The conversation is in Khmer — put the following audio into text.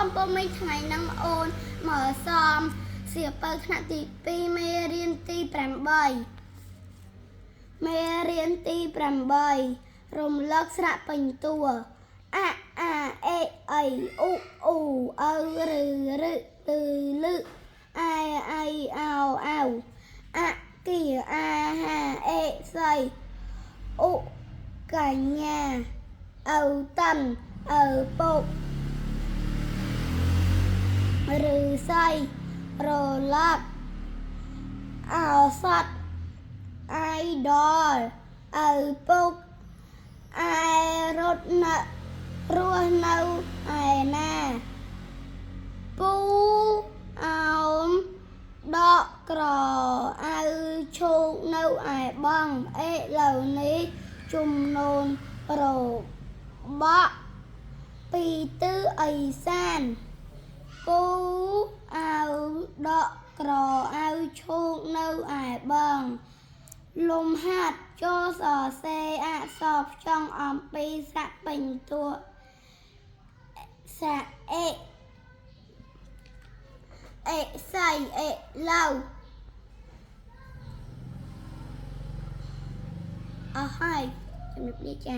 អំពើមិនថ្ងៃនឹងអូនមើលសំសៀវភៅថ្នាក់ទី2មេរៀនទី8មេរៀនទី8រំលឹកស្រៈពេញតួអាអេអៃអ៊ូអ៊ូអើរឺលឺអៃអៃអោអៅអាគីអាហាអេសៃអ៊ូកញ្ញាអៅតាន់អៅពុកឬសៃរឡាប់អោសតអៃដលអៅពុកអែរត់នៅរស់នៅឯណាពូអោមដកក្រអៅឈោកនៅឯបងអេឡូវនេះជំនូនរបក់ពីទិសឦសានពូអៅដកក្រអៅឈោកនៅឯបងលំហាត់ចូលសរសេរអក្សរផ្ចង់អំពីស្រៈពេញតួស្រៈអេសៃអេឡៅអស់ហើយជំរាបលាចា